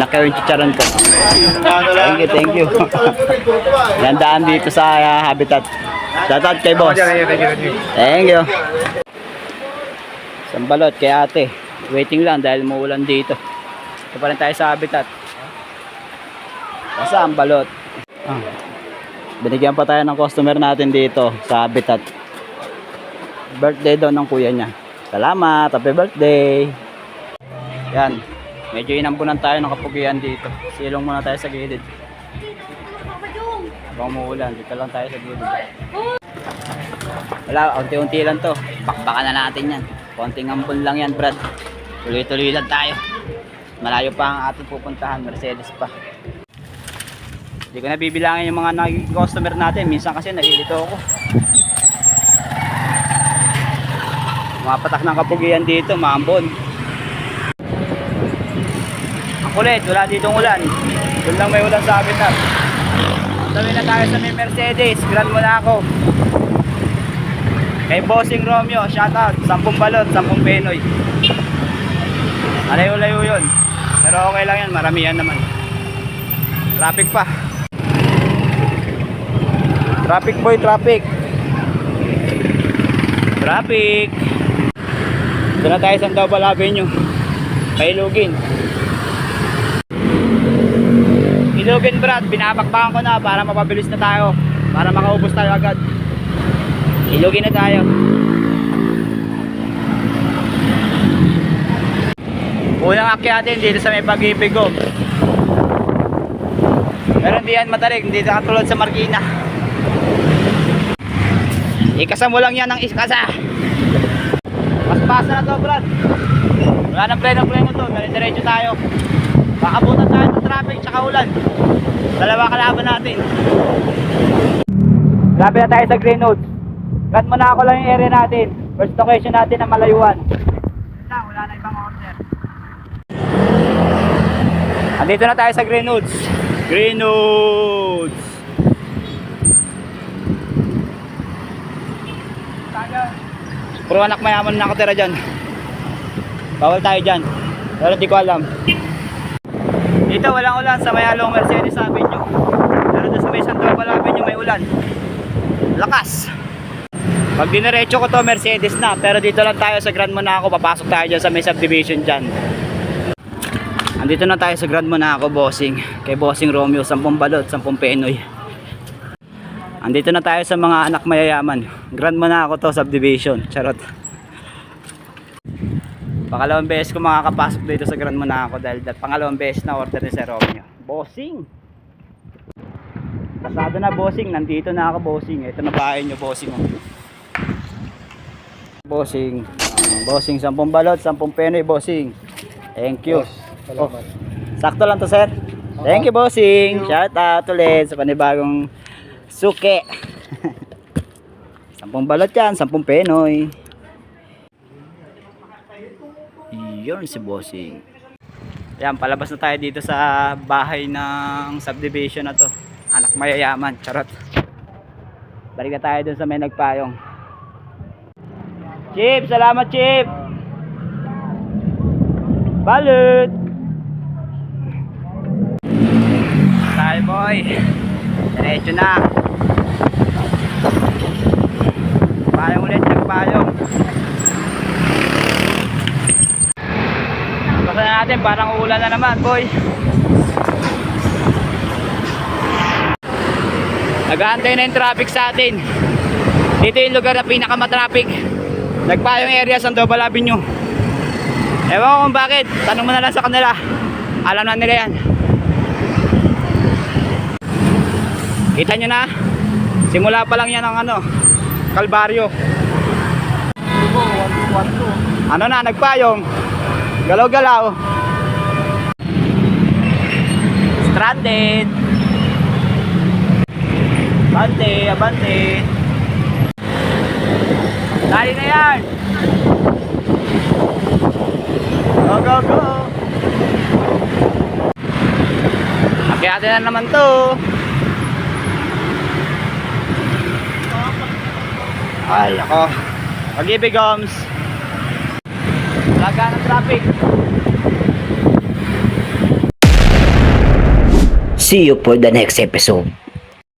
kayo yung chicharon ko. Thank you, thank you. Yan daan dito sa Habitat. Shoutout kay boss. Thank you. Isang balot kay ate. Waiting lang dahil muulan dito. Ito pa rin tayo sa Habitat. Basta ang balot. Binigyan pa tayo ng customer natin dito sa Habitat. Birthday daw ng kuya niya. Salamat, happy birthday. Yan, medyo inambunan tayo ng kapugian dito. Silong muna tayo sa gilid. Habang umuulan, dito lang tayo sa gilid. Wala, unti-unti lang to. Bakbakan na natin yan. Konting ampun lang yan, Brad. Tuloy-tuloy lang tayo. Malayo pa ang ating pupuntahan, Mercedes pa. Hindi ko na bibilangin yung mga naging customer natin. Minsan kasi nalilito ako. Mapatak ng kapugian dito, maambon. Ang kulit, wala ditong ulan. Doon lang may ulan sa Habitat. Sabi na tayo sa may Mercedes, Grand Monaco. Kay Bossing Romeo, shoutout. 10 balot, 10 Penoy. Alayo-layo yun. Pero okay lang yan, maramihan naman. Traffic pa. Traffic boy, traffic. Traffic. Ito na tayo sa Double Avenue. Pailugin. Ilugin, Brad, binabakbakan ko na para mapabilis na tayo. Para makaubos tayo agad. Ilugin na tayo. Unang akyatin dito sa may Pag-ibig ko. Pero hindi yan matarik, hindi katulad sa Marikina. Ikasa mo lang yan ng iskasa. Mas pasa na to, Brad. Wala nang pleno-pleno to, diretso tayo. Bakabutan tayo ng traffic tsaka ulan. Dalawa kalaban natin. Lapit na tayo sa Green Notes. Cut mo na ako lang yung area natin. First location natin na malayuan. Wala na ibang order. Andito na tayo sa Green Notes. Green Notes. Puro anak mayaman na nakatira dyan. Bawal tayo dyan. Pero di ko alam. Dito walang ulan sa may Along Mercedes Avenue. Pero doon sa may San Double Avenue may ulan. Lakas. Pag diniretso ko to Mercedes na. Pero dito lang tayo sa Grand Monaco. Papasok tayo dyan sa may subdivision dyan. Andito na tayo sa Grand Monaco, bossing. Kay Bossing Romeo, 10 balot, 10 Penoy. Andito na tayo sa mga anak mayayaman. Grand Monaco to, subdivision. Charot. Pangalawang beses ko makakapasok dito sa Grand Monaco dahil pangalawang beses na order ni Sir Romeo. Bossing. Pasado na, bossing. Nandito na ako, bossing. Ito na bahay nyo, bossing. Bossing. Bossing, 10 balot, 10 Penoy, bossing. Thank you. Oh, sakto lang to, sir. Thank you, bossing. Shout out ulit sa panibagong suke. 10 balot yan, 10 Penoy. Yun si bossing. Yan, palabas na tayo dito sa bahay ng subdivision na to. Anak mayayaman, charot. Balik na tayo dun sa may nagpayong. Chip, salamat Chip. Balot. Tayo boy. Diretso na. Payong ulit, nagpayong. Baka na natin, parang ulan na naman boy. Nag-aantay na yung traffic sa atin. Dito yung lugar na pinakamatraffic. Nagpayong area sa Double Avenue. Ewan ko kung bakit. Tanong mo na lang sa kanila. Alam na nila yan. Kita nyo na. Simula pa lang yan ang ano, Kalbaryo. Ano na, nagpayong. Galaw-galaw. Stranded. Abante, abante. Dali na yan. Go, go, go. Akyatin na naman to. Ay, ako. Pag-ibig, Goms. Laga ng traffic. See you for the next episode.